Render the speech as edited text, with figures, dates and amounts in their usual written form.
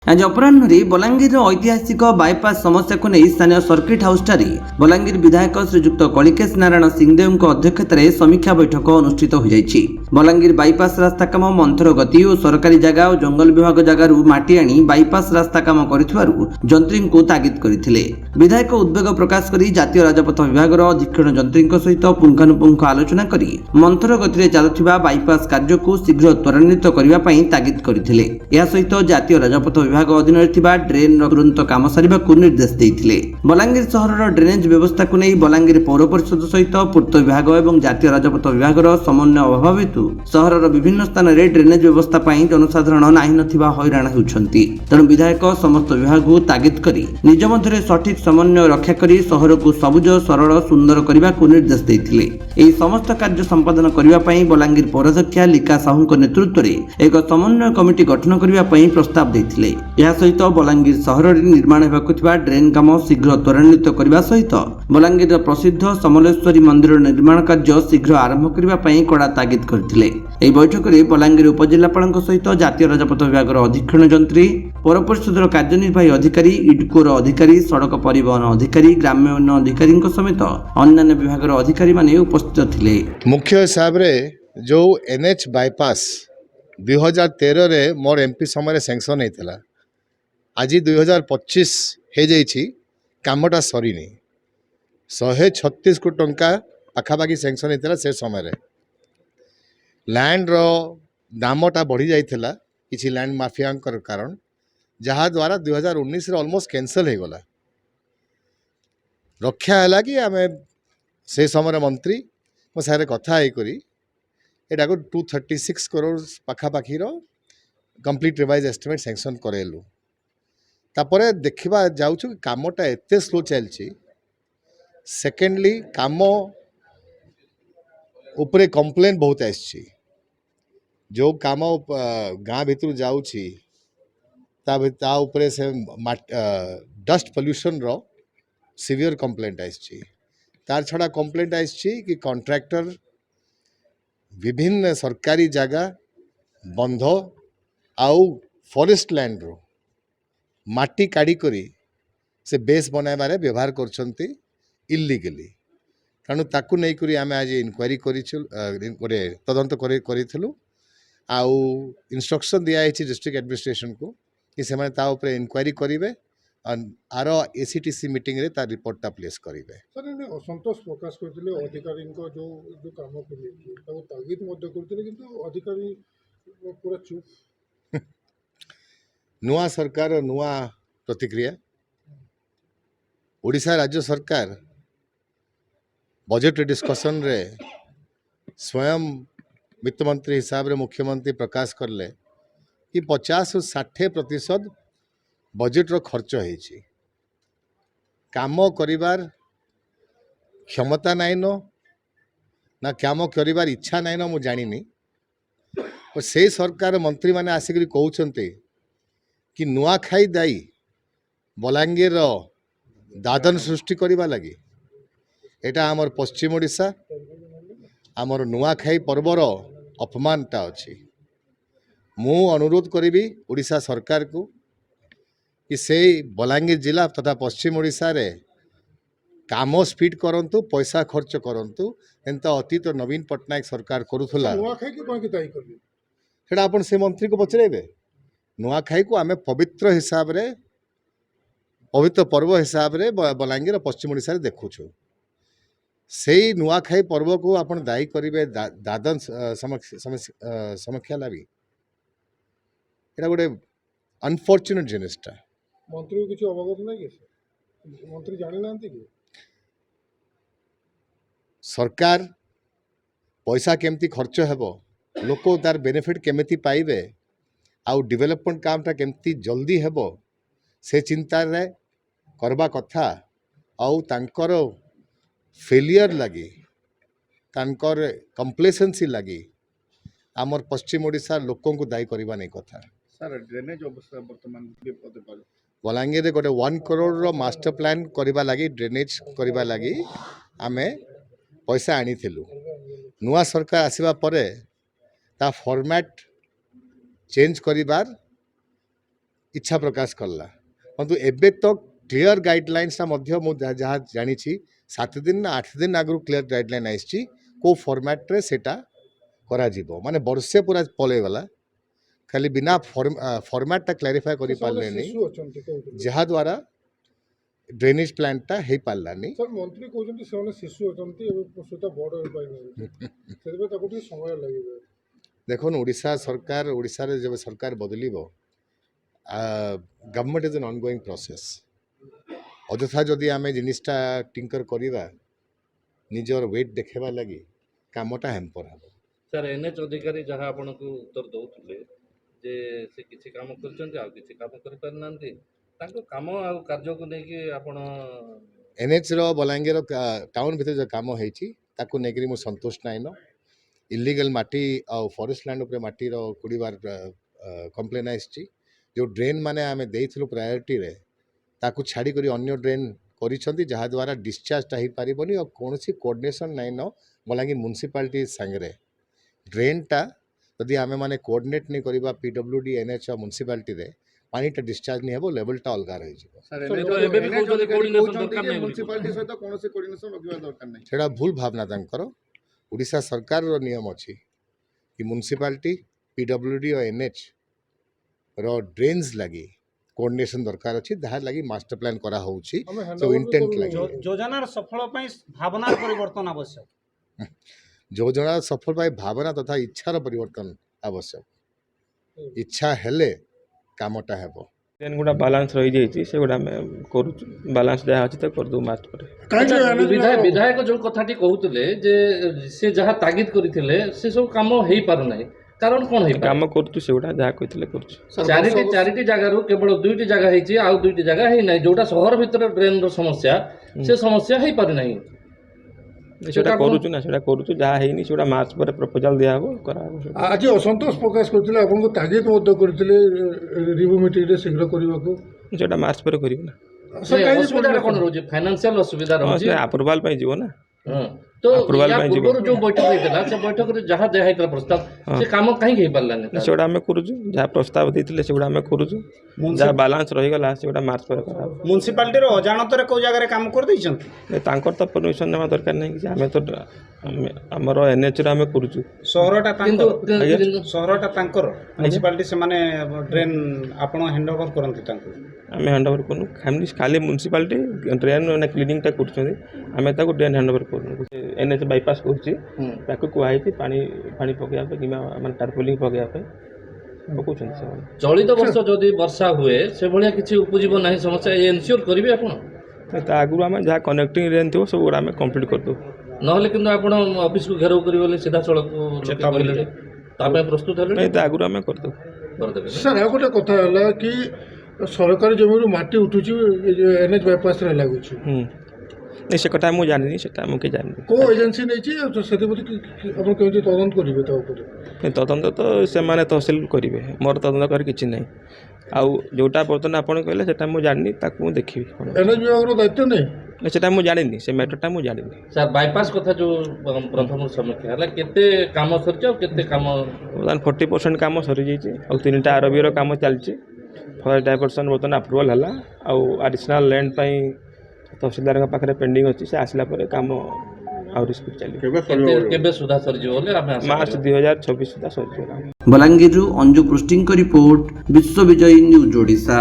आज अपराह्न बलांगीर ऐतिहासिक बायपास समस्या को नहीं स्थानीय सर्किट हाउस बलांगीर विधायक श्रीजुक्त कलिकेश नारायण सिंहदेव अध्यक्षतार समीक्षा बैठक अनुष्ठित हो जाइछि। बलांगीर बायपास रास्ता काम मंथर गति और सरकारी जगह और जंगल विभाग जगार माटी आनी बायपास रास्ता काम करिथुवारु जंत्री को तागिद करथिले। विधायक उद्वेग प्रकाश करी जातीय राजपथ विभाग अधीक्षण जंत्री सहित पुंखानुपुंख आलोचना करी मंथर गति चलुथिबा बायपास कार्य को शीघ्र त्वरान्वित करने पर तागिद करथिले। या सहित जातीय राजपथ विभाग अधीन ड्रेन तुरंत काम सारिबा निर्देश देइथिले। बलांगीर सहर ड्रेनेज व्यवस्था को नहीं बलांगीर पौर परिषद सहित पूर्त विभाग और जातीय राजपथ विभाग समन्वय अभाव हेतु सहर विभिन्न स्थान में ड्रेनेज व्यवस्था जनसाधारण नाही नथिबा हैरान होउछंती। तेणु विधायक समस्त विभाग को तागिद करी निज मध्य सठिक समन्वय रक्षा करी सहर को सबुज सरल सुंदर करने को निर्देश देइथिले। एही समस्त कार्य संपादन करने पर बलांगीर पौराध्यक्षा लिका साहू नेतृत्व में एक समन्वय कमिटी गठन करने प्रस्ताव देइथिले। यह सहित बलांगीर सहर निर्माण होगा ड्रेन काम शीघ्र त्वरान्वित करने सहित बलांगीर प्रसिद्ध समलेश्वरी मंदिर निर्माण कार्य शीघ्र आरंभ करने कड़ा तागिद करथिले। एही बैठक में बलांगीर उपजिलापाल सहित जातीय राजपथ विभाग अधीक्षण जंत्री पौर परिषद कार्यनिर्वाही अधिकारी इडकोर अधिकारी सड़क परिवहन अधिकारी ग्राम्य उन्नयन अधिकारी समेत अन्य विभाग अधिकारी माने उपस्थित थिले। मुख्य हिसाब रे जो एनएच बायपास 2013 रे मोर एमपी समय सैंक्शन होता आज 2025 हो जाइछि कामटा सरीनी 136 कोटी टंका पाखापाखि सैंक्शन होता से समय लैंड रो दामटा बढ़ी जाइथिला किछि लैंड माफिया कारण जहाँ द्वारा 2019 रे ऑलमोस्ट कैंसल हो गला। रक्षा है कि आम से समय मंत्री मो सारे कथा करी एटा को 236 करोड़ पाखापाखि कंप्लीट रिवाइज एस्टिमेट सैंक्शन करेलु। तापरे देखा जाऊँ कि कामटा एते स्लो चलछि। सेकेंडली काम उपरे कंप्लेन बहुत आछि जो काम गाँ भितर जाऊँछि ता उपरे से डस्ट पोल्यूशन रो सीवियर कंप्लेंट आछि। तार छड़ा कंप्लेंट आछि कि कॉन्ट्रैक्टर विभिन्न सरकारी जगह बंध आउ फॉरेस्ट लैंड रो माटी काढ़ी करी से बेस बनाइबारे व्यवहार करछंती इल्लीगली। तेणु ताकू नहीं करी आमे आज इनक्वारी गोटे तदंत करिथिलु आउ इंस्ट्रक्शन दिया है डिस्ट्रिक्ट एडमिनिस्ट्रेशन को कि से ता ऊपर इनक्वारी करेंगे आर एसीटीसी मीटिंग रे तार रिपोर्टा प्लेस करेंगे। सर ने असंतोष प्रकाश करथिले अधिकारी को जो जो काम करले ताको तागिद मध्य करथिले किंतु अधिकारी पूरा चुप। नुआ सरकार नुआ प्रतिक्रिया ओडिशा राज्य सरकार बजट डिस्कशन रे स्वयं वित्त मंत्री हिसाब रे मुख्यमंत्री प्रकाश करले कि 50-60% बजेट रो खर्च होइछि। काम करिवार क्षमता नाइन ना काम करिवार इच्छा नाइन मु जानिनी। और से सरकार मंत्री माने आसिक कहउछन्ते कि नुआखाई दाई बलांगीर दादन सृष्टि करिबा लगी एटा आमर पश्चिम ओडिशा आमर नुआखाई पर्वर अपमानटा अछि। मु अनुरोध करी ओडिशा सरकार को कि से बलांगीर जिला तथा पश्चिम ओडिशा रे काम स्पीड करंतु पैसा खर्च करंतु एंता अतीत नवीन पटनायक सरकार करुथला नुआखाई के कोन के दाई करले सेटा अपन से मंत्री को पचरेबे। नुआखाई को आमे पवित्र हिसाब रे पवित्र पर्व हिसाब रे बलांगीर पश्चिम ओडिशा रे देखुछु। से नुआखाई पर्व को अपन दायी करेंगे दादन समीक्षा लगी एटा गोटे अनफॉर्चुनेट जिनिसटा। मंत्री किछि अवगत नै कि मंत्री जानि नांती कि सरकार पैसा केमती खर्च हेबो लोक तार बेनिफिट केमिति पाइबे आउ डेवलपमेंट कामटा केमती जल्दी हेबो से चिंता रे करबा कथा आउ तांकर फेलियर लगी तांकर कंप्लेसेंसी लगी आमर पश्चिम ओडिशा लोकों को दायी करबा नहीं कथा। सर ड्रेनेज अवस्था वर्तमान विपद पाल बलांगीर रे गोटे 1 करोड़ रो मास्टर प्लान करबा लगी ड्रेनेज करबा लगी आमे पैसा आनी थिलु। नुआ सरकार आसीबा परे ता फॉर्मेट चेंज करिबार इच्छा प्रकाश कला परंतु एबे तो क्लियर गाइडलाइंस मु जहाँ जानी 7 दिन ना 8 दिन आगु क्लियर गाइडलाइन आई को फॉर्मेट रे सेटा करा जीवो माने वर्षे पूरा पले गला खाली बिना फॉर्मेट टा क्लैरिफाई करि पाले नहीं शिशु अछंती कहउथिले जहाँ द्वारा ड्रेनेज प्लांट टा हे पालानी सर मंत्री कहउछन्ती सेने शिशु अछंती एबे सुता बड़ होई पाइ नै सेबे ताको टी समय लागिबे देखो ओडिशा सरकार ओडिशा रे जब सरकार बदलिबो government is an ongoing process अଯଥା जदि आमे जिनिसटा टिंकर करिबा निजर वेट देखेबा लगी कामटा हेम्पर हबो सर एनएच अधिकारी जहाँ आपन को उत्तर दौले जे से किसी काम करछन्ते आ किसी काम कर पारनांती तांको काम आ कार्य को लेके आपण एनएच रो बलांगीर टाउन भीतर जो काम होईची ताको नेगरी मु संतुष्ट नाइन इलीगल माटी आ फॉरेस्ट लैंड ऊपर माटी रो कुड़ीबार कंप्लेन आइछि जो ड्रेन माने आमे देइथिलु प्रायोरिटी रे ताको छाड़ी करी अन्य ड्रेन करिसंती जहा द्वारा डिस्चार्ज ता ही पारिबनी और कोनोसी कोऑर्डिनेशन नाइन बलांगीर म्युनिसिपालिटी संगरे ड्रेन टा यदि आमे माने कोऑर्डिनेट नहीं करिबा पीडब्ल्यूडी एनएच और म्युनिसिपालिटी रे पानी टा डिस्चार्ज नहीं हेबो लेवल टा अलगा रहि जिवो सर एनएच तो एबे भी कोजले कोऑर्डिनेशन दरकार नै म्युनिसिपालिटी सहित कोनोसी कोऑर्डिनेशन रखिबा दरकार नै सेटा भूल भावना तांकर ओडिशा सरकार रो नियम अछि कि म्युनिसिपालिटी पीडब्ल्यूडी और एनएच रो ड्रेन्स लगी कोऑर्डिनेशन दरकार अछि जहा लगी मास्टर प्लान करा होउछि तो इंटेंट लगी योजनार सफल ପାଇଁ ଭାବନାର ପରିବର୍ତ୍ତନ ଆବଶ୍ୟକ योजना सफल पाई भावना तथा इच्छार परिवर्तन आवश्यक इच्छा हेले कामटा हेबो ट्रेन गुड़ा बालांस रही जाइए से गुड़ा आम करूँ बालांस जहाँ अच्छी तो करदू मार्च पर विधायक जो कथाटी कहूतले जे से जहाँ तागिद करथिले से सब काम हेई पारु नाही कारण कोन हेई काम करूँ से गुड़ा जहाँ कहते करूँ चारिटी जगार केवल 2टी जगह हेची आ 2टी जगह हेई नाही जोटा शहर भीतर ड्रेन रो समस्या से समस्या हेई पारु नाही सेटा करूँ ना सेटा करूँ जहाँ है सेटा मार्च पर प्रपोजाल दिया हो करा आज असंतोष प्रकाश करथिले आपन को तागिद मध्य करथिले रिव्यू मीटिंग रे शीघ्र करबा को सेटा मार्च पर करियो ना असुविधा कोन रोजे फाइनेंशियल असुविधा रोजे अप्रूवल पे जीवो ना तो approval या ପାଇଁ पूर्व जो बैठक होइतला से बैठक रे जहाँ दिया हेतला प्रस्ताव से काम काहे हेई पारलानी सेटा आम करूँ जहाँ प्रस्ताव देते से आम करूँ जहाँ बालांस रहीगला से मार्च पर करा म्युनिसिपालिटी रो अजाणतर को जगह काम कर दैछन्ती तांकर तो परमिशन नेवा दरकार नहीं कि आम तो आमर एनएच रे आम करूँ सहरटा किंतु सहरटा तांकर म्युनिसिपालिटी से माने ड्रेन आपण हैंड ओवर करंती तांको आम हैंड ओवर करूँ खाली म्युनिसिपालिटी ड्रेन क्लीनिंग टा कर आम ड्रेन हैंड ओवर करूँ एनएच बाईपास कर कहुई पानी पानी पकड़ा कि टार्पोलिंग पकड़ा पकाउछन चलित वर्ष जदि वर्षा हुए से भलिया किछि उपजीव नाही समस्या एनश्योर करिवे आपण आगु आम जहाँ कनेक्टिंग रेन थो सब गुड़ा आम कम्प्लीट करदे नहले किंतु आपण ऑफिस को घेराव करिवे बोले सीधा सड़क को तापे प्रस्तुत हेले नहीं आगु आम करदे कर देबे सर आ गोटे कथा हला कि सरकारी जमीन माटी उठुची एनएच बाईपास रे लागुची नहीं से कथा मुझे जानी से मुझे जानी को एजेंसी नहीं छी से अपन केउती तदंत करिवे ता ऊपर तदंत तो से माने तहसिल करेंगे मोर तदंत कर किसी ना आउ जोटा बर्तमान आपड़ कहले से मुझे जानी ताकू देखी एनएच विभाग रो दायित्व नहीं से मुझे जानी से मैटरटा मुझे जानी सर बाईपास कथा जो प्रथम समीक्षा हला केते काम सरछ और केते काम बर्तमान 40% काम सरी जाइए और 3टा आरबी रो काम चलछि फॉरेस्ट डाइवर्सन बर्तमान अप्रूवल हला आउ एडिशनल लैंड पई तहसीलदार पाखे पेंडिंग अच्छी से आसला काम आउरी स्पीड चली केबे सुधा सरजियो बोले आमे मार्च 2026 सुधा सर बलांगीरु अंजु पृष्टिंग रिपोर्ट विश्व विजयी न्यूज ओडिशा।